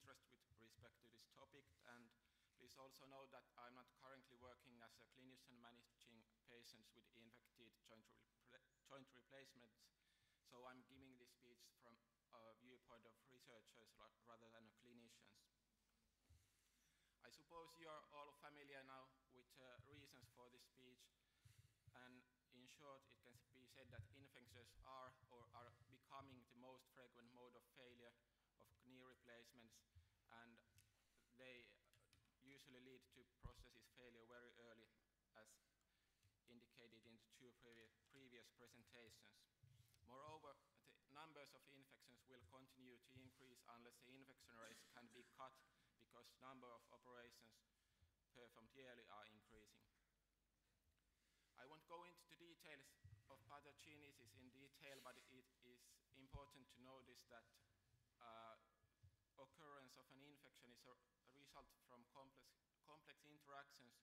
interest with respect to this topic, and please also note that I'm not currently working as a clinician managing patients with infected joint replacements, so I'm giving this speech from a viewpoint of researchers rather than clinicians. I suppose you are all familiar now with reasons for this speech, and in short, it can be said that infections are or are becoming the most frequent mode of failure of knee replacements, and they usually lead to prosthesis failure very early, as indicated in the two previous presentations. Moreover, the numbers of infections will continue to increase unless the infection rates can be cut, because the number of operations performed yearly are increasing. I won't go into the details of pathogenesis in detail, but it is important to notice that occurrence of an infection is a result from complex interactions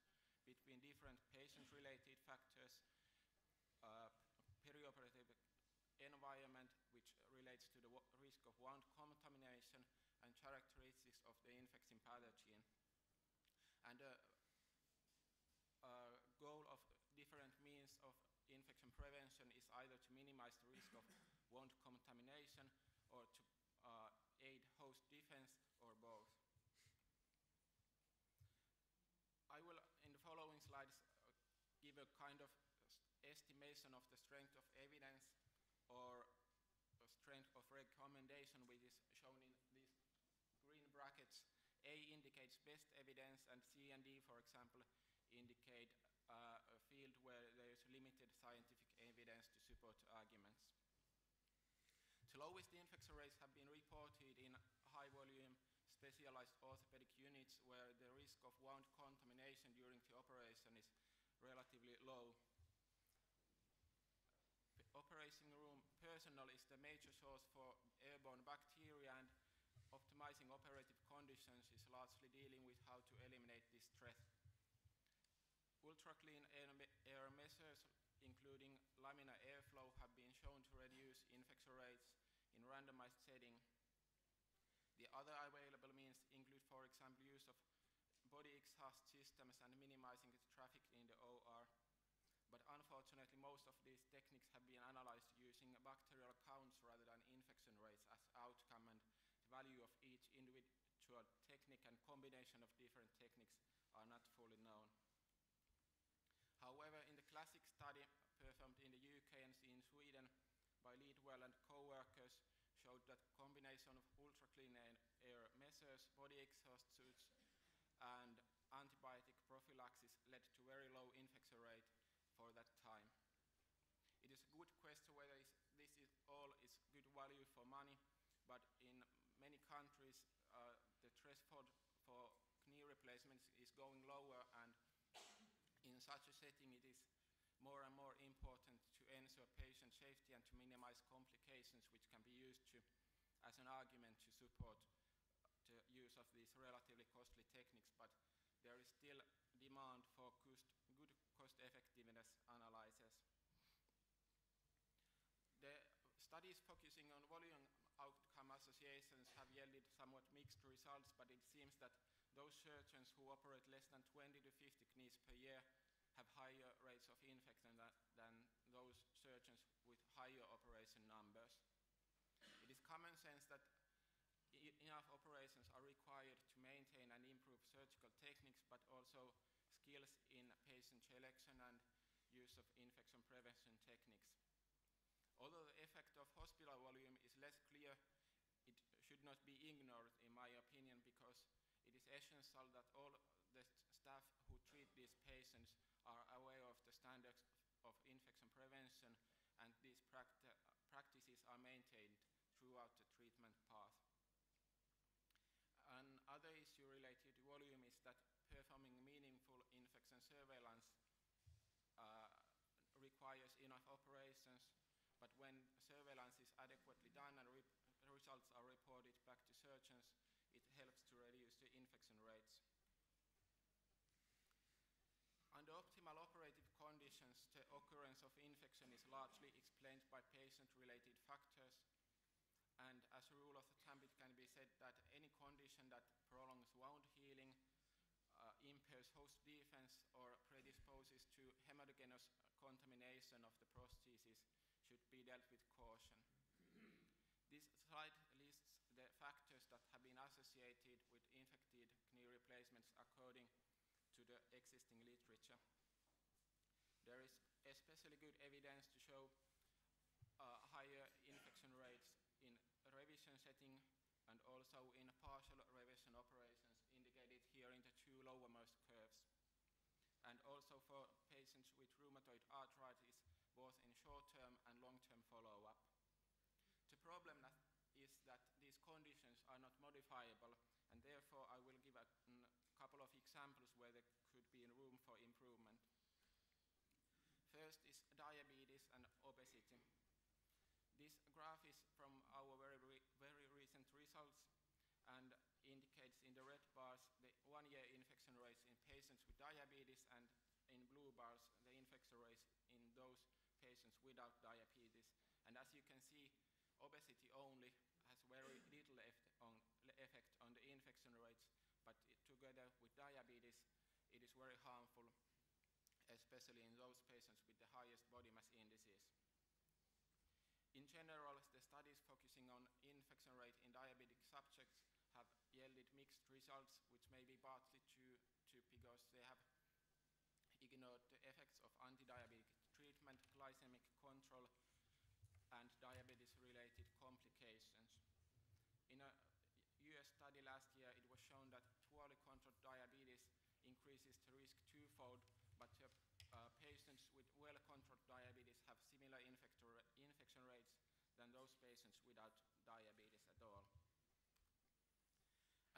between different patient-related factors, perioperative environment, which relates to the risk of wound contamination, and characteristics of the infecting pathogen. And goal of different means of infection prevention is either to minimize the risk of wound contamination or to aid host defense, or both. I will, in the following slides, give a kind of estimation of the strength of evidence or strength of recommendation, which is shown in these green brackets. A indicates best evidence, and C and D, for example, indicate a field where there is limited scientific evidence to support arguments. The lowest infection rates have been reported in high-volume specialized orthopedic units where the risk of wound contamination during the operation is relatively low. The operating room personnel is the major source for airborne bacteria, and optimizing operative conditions is largely dealing with how to eliminate this threat. Ultra-clean air measures, including laminar airflow, have been shown to reduce infection rates in randomized setting. The other available means include, for example, use of body exhaust systems and minimizing the traffic in the OR. But unfortunately, most of these techniques have been analyzed using bacterial counts rather than infection rates as outcome, and the value of each individual technique and combination of different techniques are not fully known. However, in the classic study performed in the UK and in Sweden by Leadwell and co-workers showed that combination of ultra-clean air measures, body exhaust suits, and antibiotic prophylaxis led to very low infection rate for that time. It is a good question whether this is all is good value for money, but in many countries the threshold for knee replacements is going lower, and in such a setting it is more and more important to ensure patient safety and to minimize complications, which can be used as an argument to support the use of these relatively costly techniques, but there is still demand for good cost-effectiveness analysis. The studies focusing on volume outcome associations have yielded somewhat mixed results, but it seems that those surgeons who operate less than 20 to 50 knees per year have higher rates of infection than those surgeons with higher operation numbers. It is common sense that enough operations are required to maintain and improve surgical techniques, but also skills in patient selection and use of infection prevention techniques. Although the effect of hospital volume is less clear, it should not be ignored, in my opinion, because it is essential that all the staff who treat these patients are aware of the standards of infection prevention, and these practices are maintained throughout the treatment path. Another issue related to volume is that performing meaningful infection surveillance requires enough operations, but when surveillance is adequately done and results are reported back to surgeons, it helps to reduce the infection rates. Under optimal operative conditions, the occurrence of infection is largely explained by patient-related factors, and as a rule of thumb, it can be said that any condition that prolongs wound healing, impairs host defense, or predisposes to heterogeneous contamination of the prosthesis should be dealt with caution. This slide lists the factors that have been associated with infected knee replacements according to the existing literature. There is especially good evidence to show higher infection rates in revision setting and also in partial revision operations indicated here in the two lowermost curves. And also for patients with rheumatoid arthritis, both in short-term and long-term follow-up. The problem is that these conditions are not modifiable, and therefore I will give a couple of examples where there could be room for improvement. First is diabetes and obesity. This graph is from our very recent results and indicates in the red bars the one-year infection rates in patients with diabetes, and in blue bars the infection rates in those patients without diabetes. And as you can see, obesity only has very little effect on the infection rates, but together with diabetes, it is very harmful, especially in those patients with the highest body mass indices. In general, the studies focusing on infection rate in diabetic subjects have yielded mixed results, which may be partly due because they have ignored the effects of anti-diabetic treatment, glycemic control, and diabetes-related complications. In a US study last year, it was shown that poorly controlled diabetes increases the risk twofold, but patients with well-controlled diabetes have similar infection rates than those patients without diabetes at all.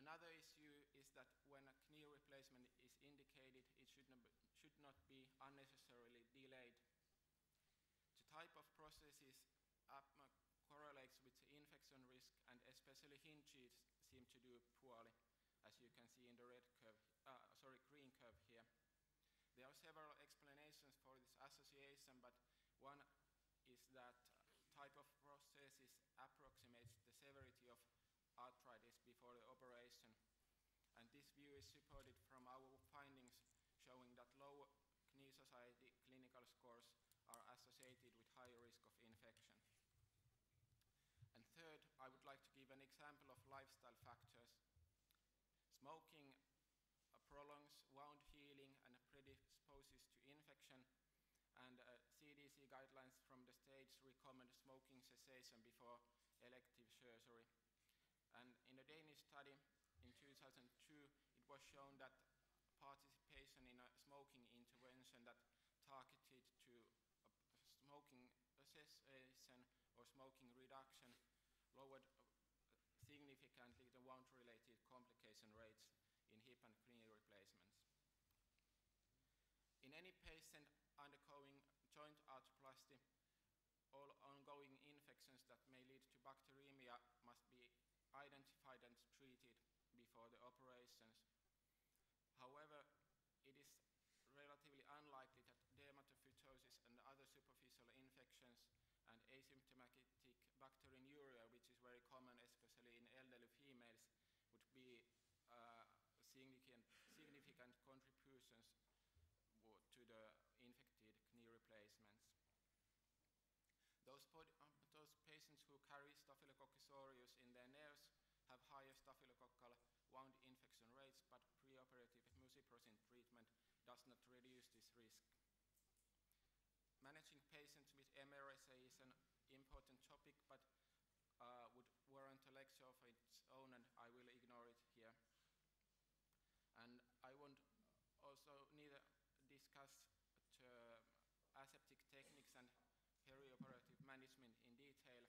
Another issue is that when a knee replacement is indicated, it should not be unnecessarily delayed. The type of prosthesis correlates with the infection risk, and especially hinges seem to do poorly, as you can see in the green curve here. There are several explanations for this association, but one is that type of prosthesis approximates the severity of arthritis before the operation, and this view is supported from our findings showing that low knee society clinical scores are associated with higher risk of infection. And third, I would like to give an example of lifestyle factors. Smoking prolongs wound healing and predisposes to infection, and CDC guidelines from the States recommend smoking cessation before elective surgery. And in a Danish study in 2002, it was shown that participation in a smoking intervention that targeted to smoking cessation or smoking reduction lowered significantly the wound-related complication rates in hip and knee replacements. In any patient undergoing joint arthroplasty, all ongoing infections that may lead to bacteremia must be identified and treated before the operations. However, it is relatively unlikely that dermatophytosis and other superficial infections and asymptomatic bacteriuria, which is very common especially in elderly females, would be significant contributions to the infected knee replacements. Those patients who carry Staphylococcus aureus in their nerves have higher staphylococcal wound infection rates, but preoperative musiprocin treatment does not reduce this risk. Managing patients with MRSA is an important topic, but would warrant a lecture of its own, and I will ignore it here. And I won't also neither discuss the aseptic techniques and perioperative management in detail.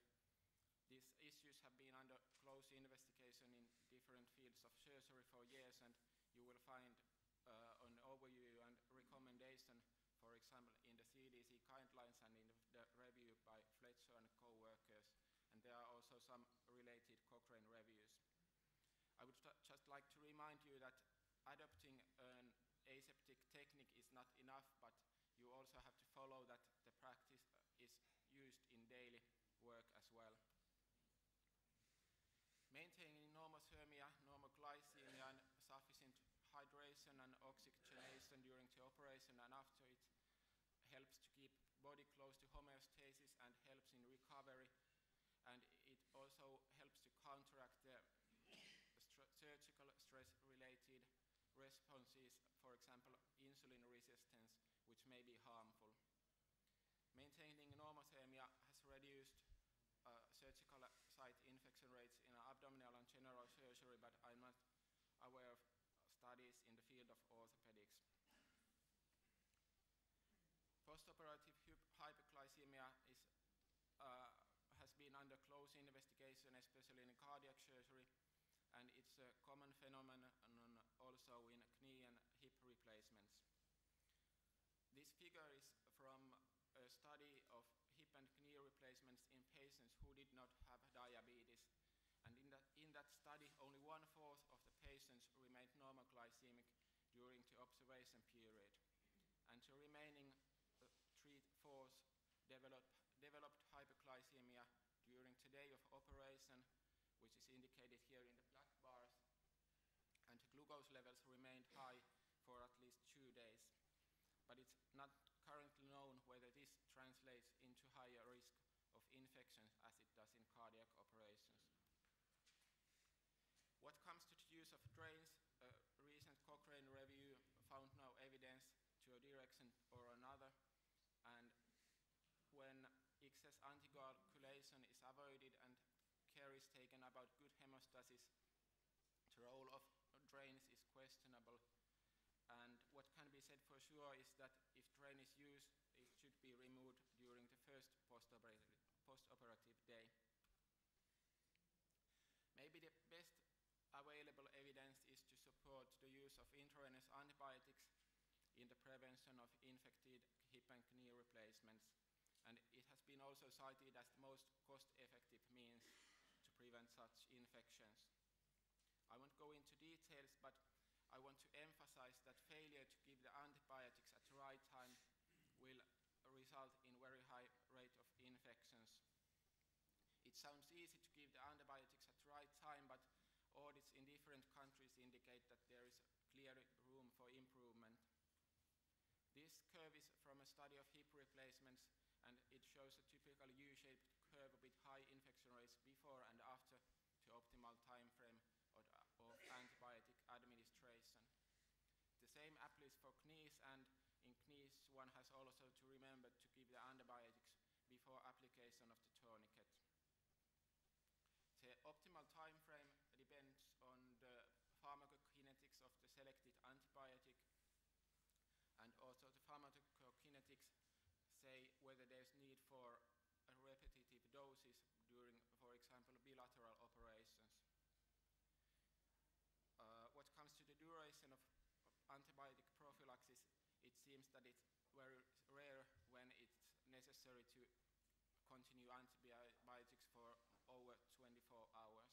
These issues have been under close investigation in different fields of surgery for years, and you will find an overview and recommendation, for example, in the CDC guidelines and in the review by Fletcher and co-workers, and there are also some related Cochrane reviews. I would just like to remind you that adopting an aseptic technique is not enough, but you also have to follow that the practice is used in daily work as well. Maintaining normal ventilation and oxygenation during the operation and after it helps to keep body close to homeostasis and helps in recovery, and it also helps to counteract the surgical stress-related responses, for example, insulin resistance, which may be harmful. Maintaining normothermia has reduced surgical site infection rates in abdominal and general surgery, but I'm not aware of studies in the field of orthopedics. Postoperative hypoglycemia has been under close investigation, especially in cardiac surgery, and it's a common phenomenon also in knee and hip replacements. This figure is from a study of hip and knee replacements in patients who did not have diabetes. And in that study, only 1/4 of the patients remained normoglycemic during the observation period. And the remaining 3/4 developed hypoglycemia during the day of operation, which is indicated here in the black bars, and the glucose levels remained high for at least 2 days. But it's not currently known whether this translates into higher risk of infections as it does in cardiac operations. What comes to the use of drains, a recent Cochrane review found no evidence to a direction or another, and when excess anticoagulation is avoided and care is taken about good hemostasis, the role of drains is questionable. And what can be said for sure is that if drain is used, it should be removed during the first post-operative day. Maybe the best available evidence is to support the use of intravenous antibiotics in the prevention of infected hip and knee replacements. And it has been also cited as the most cost-effective means to prevent such infections. I won't go into details, but I want to emphasize that failure to give the antibiotics at the right time will result in very high rate of infections. It sounds easy to give the antibiotics at the right time, but audits in different countries indicate that there is clear room for improvement. This curve is from a study of hip replacements, and it shows a typical U-shaped curve with high infection rates before and after the optimal time frame of antibiotic administration. The same applies for knees, and in knees one has also to remember to give the antibiotics before application of the tourniquet. The optimal time frame depends on the pharmacokinetics of the selected antibiotic, and also the pharmacokinetics say whether there's need for repetitive doses during, for example, bilateral operations. What comes to the duration of antibiotic prophylaxis, it seems that it's very rare when it's necessary to continue antibiotics for over 24 hours.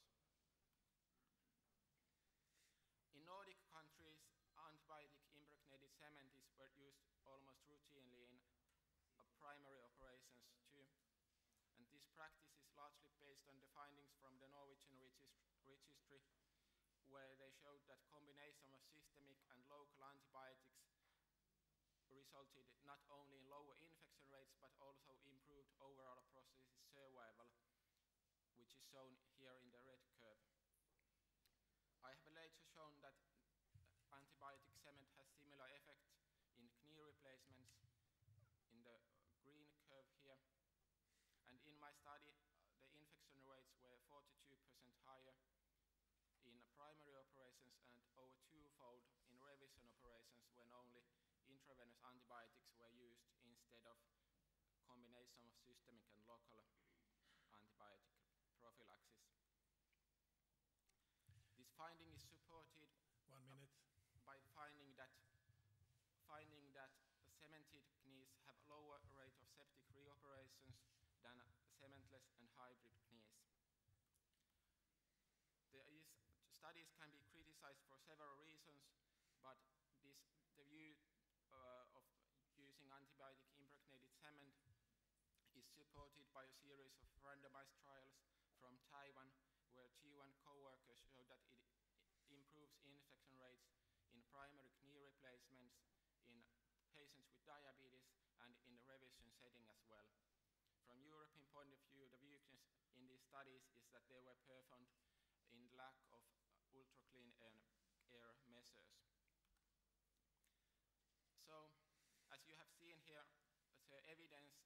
In Nordic countries, antibiotic impregnated cement is used almost routinely in primary operations too. And this practice is largely based on the findings from the Norwegian registry, where they showed that combination of systemic and local antibiotics resulted not only in lower infection rates but also improved overall prosthesis survival, which is shown here in the red curve. I have later shown that antibiotic cement has similar effects in knee replacements in the green curve here. And in my study, the infection rates were 42% higher in primary operations and over twofold in revision operations when only intravenous antibiotics were used instead of combination of systemic and local antibiotic prophylaxis. This finding is supported by finding that cemented knees have a lower rate of septic reoperations than cementless and hybrid knees. These studies can be criticized for several reasons, but the view of using antibiotic impregnated cement is supported by a series of randomized trials from Taiwan, where G1 co-workers showed that it improves infection rates in primary knee replacements, in patients with diabetes, and in the revision setting as well. From European point of view, the weakness in these studies is that they were performed in lack of ultra-clean air measures. So, as you have seen here, the evidence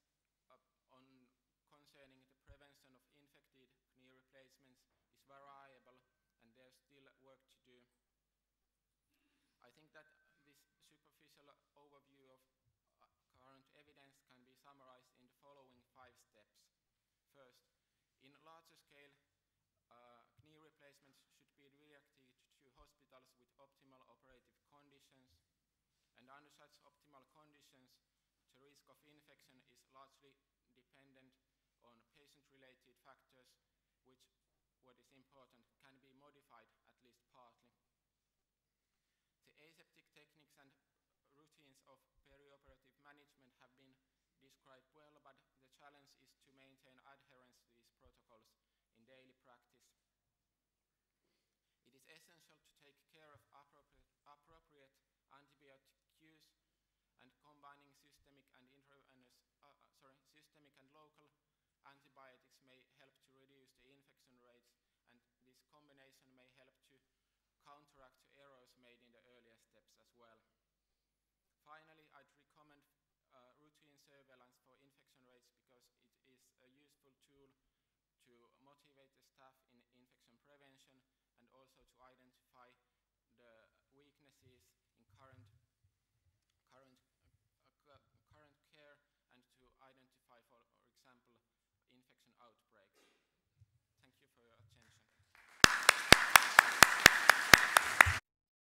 concerning the prevention of infected knee replacements is variable, and there's still work to do. I think that this superficial overview of current evidence can be summarized in the following 5 steps. First, in larger scale, knee replacements should be directed to hospitals with optimal operative conditions, and under such optimal conditions, the risk of infection is largely dependent on patient-related factors, which, what is important, can be modified at least partly. The aseptic techniques and routines of perioperative management have been described well, but the challenge is to maintain adherence to these protocols in daily practice. It is essential to take care of appropriate antibiotic use, and combining systemic and local antibiotics may help to reduce the infection rates, and this combination may help to counteract the errors made in the earlier steps as well. Finally, I'd recommend routine surveillance for infection rates because it is a useful tool to motivate the staff in infection prevention and also to identify the weaknesses in current care and to identify, for example, infection outbreaks.